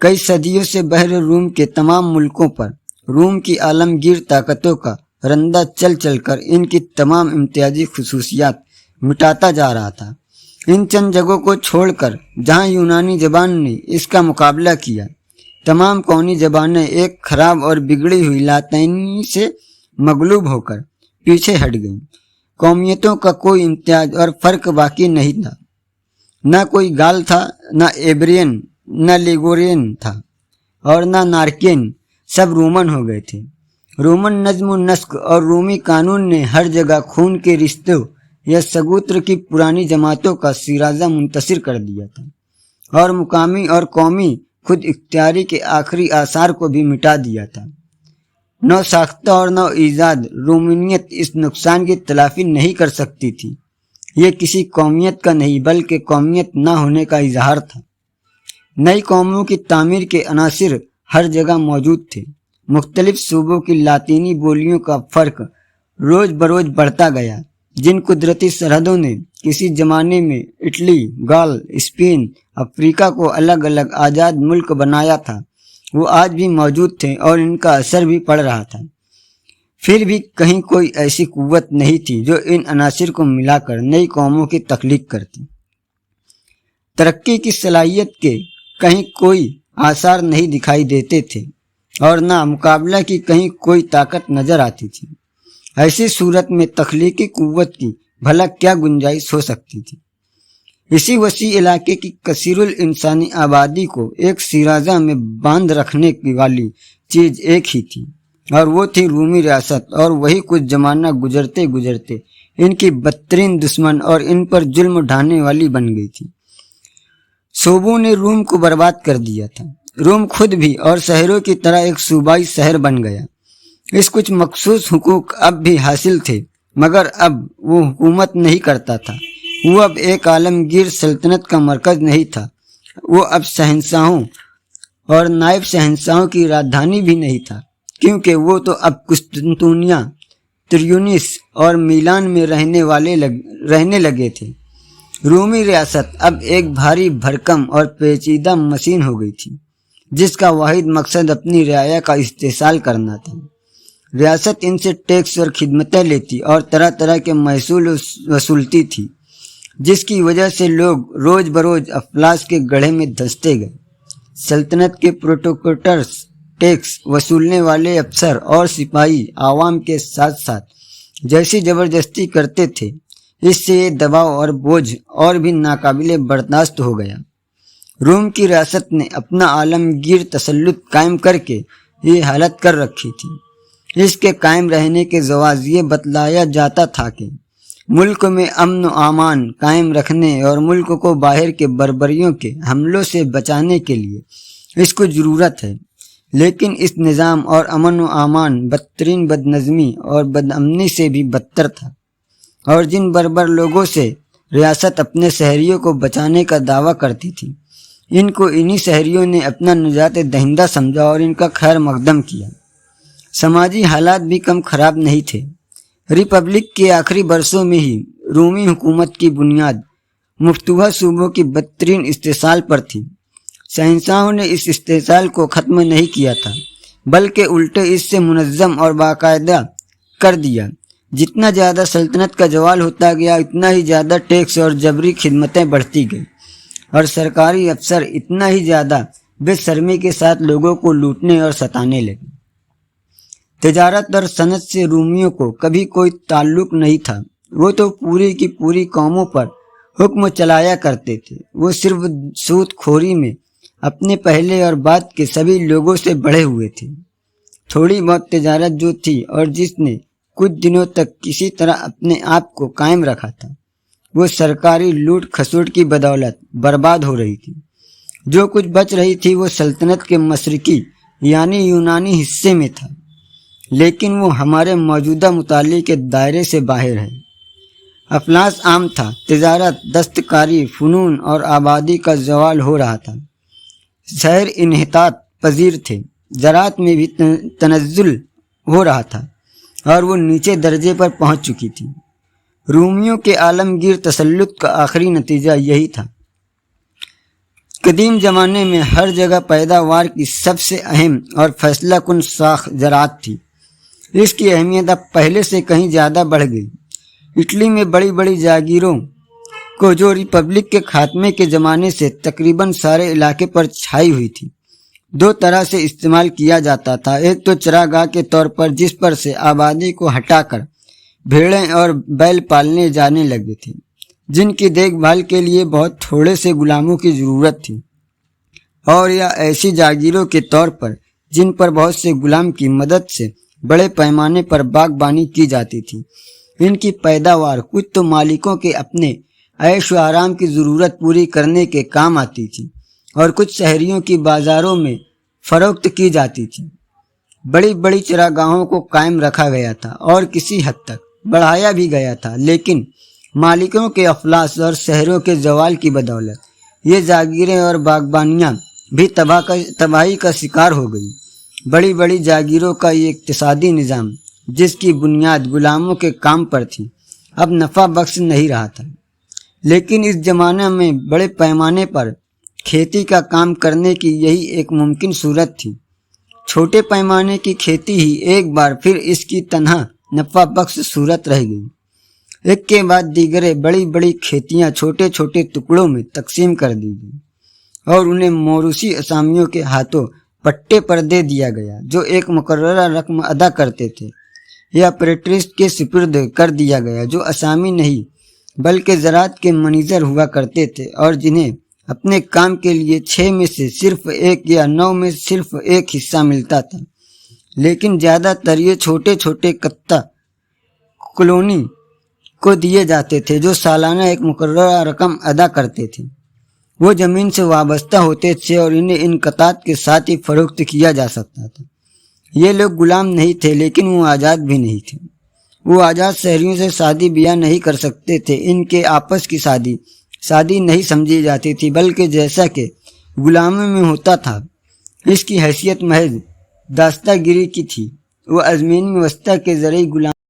کئی صدیوں سے بحر روم کے تمام ملکوں پر روم کی عالمگیر طاقتوں کا رندہ چل چل کر ان کی تمام امتیازی خصوصیات مٹاتا جا رہا تھا۔ ان چند جگہوں کو چھوڑ کر جہاں یونانی زبان نے اس کا مقابلہ کیا، تمام کونی زبانیں ایک خراب اور بگڑی ہوئی لاطینی سے مغلوب ہو کر پیچھے ہٹ گئیں۔ قومیتوں کا کوئی امتیاز اور فرق باقی نہیں تھا، نہ کوئی گال تھا، نہ ایبرین، نہ لیگورین تھا اور نہ نارکین، سب رومن ہو گئے تھے۔ رومن نظم و نسق اور رومی قانون نے ہر جگہ خون کے رشتوں یا سگوتر کی پرانی جماعتوں کا سراغ منتصر کر دیا تھا اور مقامی اور قومی خود اختیاری کے آخری آثار کو بھی مٹا دیا تھا۔ نو ساختہ اور نو ایجاد رومانیت اس نقصان کی تلافی نہیں کر سکتی تھی۔ یہ کسی قومیت کا نہیں بلکہ قومیت نہ ہونے کا اظہار تھا۔ نئی قوموں کی تعمیر کے عناصر ہر جگہ موجود تھے۔ مختلف صوبوں کی لاطینی بولیوں کا فرق روز بروز بڑھتا گیا۔ جن قدرتی سرحدوں نے کسی زمانے میں اٹلی، گال، اسپین، افریقہ کو الگ الگ آزاد ملک بنایا تھا، وہ آج بھی موجود تھے اور ان کا اثر بھی پڑ رہا تھا۔ پھر بھی کہیں کوئی ایسی قوت نہیں تھی جو ان عناصر کو ملا کر نئی قوموں کی تخلیق کرتی۔ ترقی کی صلاحیت کے کہیں کوئی آثار نہیں دکھائی دیتے تھے اور نہ مقابلہ کی کہیں کوئی طاقت نظر آتی تھی۔ ایسی صورت میں تخلیقی قوت کی بھلا کیا گنجائش ہو سکتی تھی؟ اسی وسیع علاقے کی کثیر الانسانی آبادی کو ایک سراغ میں باندھ رکھنے والی چیز ایک ہی تھی اور وہ تھی رومی ریاست، اور وہی کچھ زمانہ گزرتے گزرتے ان کی بدترین دشمن اور ان پر ظلم ڈھانے والی بن گئی تھی۔ صوبوں نے روم کو برباد کر دیا تھا۔ روم خود بھی اور شہروں کی طرح ایک صوبائی شہر بن گیا۔ اس کچھ مخصوص حقوق اب بھی حاصل تھے، مگر اب وہ حکومت نہیں کرتا تھا۔ وہ اب ایک عالمگیر سلطنت کا مرکز نہیں تھا۔ وہ اب شہنشاہوں اور نائب شہنشاہوں کی راجدھانی بھی نہیں تھا، کیونکہ وہ تو اب قسطنطنیہ، تریونس اور میلان میں رہنے لگے تھے۔ رومی ریاست اب ایک بھاری بھرکم اور پیچیدہ مشین ہو گئی تھی، جس کا واحد مقصد اپنی رعایا کا استحصال کرنا تھا۔ ریاست ان سے ٹیکس اور خدمتیں لیتی اور طرح طرح کے محصول وصولتی تھی، جس کی وجہ سے لوگ روز بروز افلاس کے گڑھے میں دھنستے گئے۔ سلطنت کے پروٹوکوٹرز، ٹیکس وصولنے والے افسر اور سپاہی عوام کے ساتھ ساتھ جیسی زبردستی کرتے تھے، اس سے یہ دباؤ اور بوجھ اور بھی ناقابل برداشت ہو گیا۔ روم کی ریاست نے اپنا عالمگیر تسلط قائم کر کے یہ حالت کر رکھی تھی۔ اس کے قائم رہنے کے جواز یہ بتلایا جاتا تھا کہ ملک میں امن و امان قائم رکھنے اور ملک کو باہر کے بربریوں کے حملوں سے بچانے کے لیے اس کو ضرورت ہے، لیکن اس نظام اور امن و امان بدترین بدنظمی اور بدامنی سے بھی بدتر تھا، اور جن بربر لوگوں سے ریاست اپنے شہریوں کو بچانے کا دعویٰ کرتی تھی، ان کو انہی شہریوں نے اپنا نجات دہندہ سمجھا اور ان کا خیر مقدم کیا۔ سماجی حالات بھی کم خراب نہیں تھے۔ ریپبلک کے آخری برسوں میں ہی رومی حکومت کی بنیاد مفتوحہ صوبوں کی بدترین استحصال پر تھی۔ شہنشاہوں نے اس استحصال کو ختم نہیں کیا تھا، بلکہ الٹے اس سے منظم اور باقاعدہ کر دیا۔ جتنا زیادہ سلطنت کا زوال ہوتا گیا، اتنا ہی زیادہ ٹیکس اور جبری خدمتیں بڑھتی گئی، اور سرکاری افسر اتنا ہی زیادہ بے شرمی کے ساتھ لوگوں کو لوٹنے اور ستانے لگے۔ تجارت اور صنعت سے رومیوں کو کبھی کوئی تعلق نہیں تھا۔ وہ تو پوری کی پوری قوموں پر حکم چلایا کرتے تھے۔ وہ صرف سود خوری میں اپنے پہلے اور بعد کے سبھی لوگوں سے بڑھے ہوئے تھے۔ تھوڑی بہت تجارت جو تھی اور جس نے کچھ دنوں تک کسی طرح اپنے آپ کو قائم رکھا تھا، وہ سرکاری لوٹ کھسوٹ کی بدولت برباد ہو رہی تھی۔ جو کچھ بچ رہی تھی وہ سلطنت کے مشرقی یعنی یونانی حصے میں تھا، لیکن وہ ہمارے موجودہ مطالعے کے دائرے سے باہر ہے۔ افلاس عام تھا، تجارت، دستکاری، فنون اور آبادی کا زوال ہو رہا تھا۔ شہر انحطاط پذیر تھے، زراعت میں بھی تنزل ہو رہا تھا اور وہ نیچے درجے پر پہنچ چکی تھی۔ رومیوں کے عالمگیر تسلط کا آخری نتیجہ یہی تھا۔ قدیم زمانے میں ہر جگہ پیداوار کی سب سے اہم اور فیصلہ کن ساخ زراعت تھی۔ اس کی اہمیت اب پہلے سے کہیں زیادہ بڑھ گئی۔ اٹلی میں بڑی بڑی جاگیروں کو جو ریپبلک کے خاتمے کے زمانے سے تقریباً سارے علاقے پر چھائی ہوئی تھی، دو طرح سے استعمال کیا جاتا تھا۔ ایک تو چراگاہ کے طور پر، جس پر سے آبادی کو ہٹا کر بھیڑیں اور بیل پالنے جانے لگے تھے، جن کی دیکھ بھال کے لیے بہت تھوڑے سے غلاموں کی ضرورت تھی، اور یا ایسی جاگیروں کے طور پر جن پر بہت سے غلام کی مدد سے بڑے پیمانے پر باغبانی کی جاتی تھی۔ ان کی پیداوار کچھ تو مالکوں کے اپنے عیش و آرام کی ضرورت پوری کرنے کے کام آتی تھی، اور کچھ شہریوں کی بازاروں میں فروخت کی جاتی تھی۔ بڑی بڑی چراگاہوں کو قائم رکھا گیا تھا اور کسی حد تک بڑھایا بھی گیا تھا، لیکن مالکوں کے افلاس اور شہروں کے زوال کی بدولت یہ جاگیریں اور باغبانیاں بھی تباہی کا شکار ہو گئی۔ بڑی بڑی جاگیروں کا یہ اقتصادی نظام، جس کی بنیاد غلاموں کے کام پر تھی، اب نفع بخش نہیں رہا تھا۔ لیکن اس زمانے میں بڑے پیمانے پر کھیتی کا کام کرنے کی یہی ایک ممکن صورت تھی۔ چھوٹے پیمانے کی کھیتی ہی ایک بار پھر اس کی تنہا نفع بخش صورت رہ گئی۔ ایک کے بعد دیگرے بڑی بڑی کھیتیاں چھوٹے چھوٹے ٹکڑوں میں تقسیم کر دی گئی اور انہیں موروثی اسامیوں کے ہاتھوں پٹے پر دے دیا گیا، جو ایک مقررہ رقم ادا کرتے تھے، یا پریٹرسٹ کے سپرد کر دیا گیا، جو اسامی نہیں بلکہ زراعت کے منیجر ہوا کرتے تھے، اور جنہیں اپنے کام کے لیے 6 میں سے صرف 1 یا 9 میں صرف 1 حصہ ملتا تھا۔ لیکن زیادہ تر یہ چھوٹے چھوٹے کتا کلونی کو دیے جاتے تھے، جو سالانہ ایک مقررہ رقم ادا کرتے تھے۔ وہ زمین سے وابستہ ہوتے تھے اور انہیں ان قطعات کے ساتھ ہی فروخت کیا جا سکتا تھا۔ یہ لوگ غلام نہیں تھے، لیکن وہ آزاد بھی نہیں تھے۔ وہ آزاد شہریوں سے شادی بیاہ نہیں کر سکتے تھے۔ ان کے آپس کی شادی نہیں سمجھی جاتی تھی، بلکہ جیسا کہ غلاموں میں ہوتا تھا، اس کی حیثیت محض داستہ گیری کی تھی۔ وہ ازمین وسطیٰ کے زرعی غلام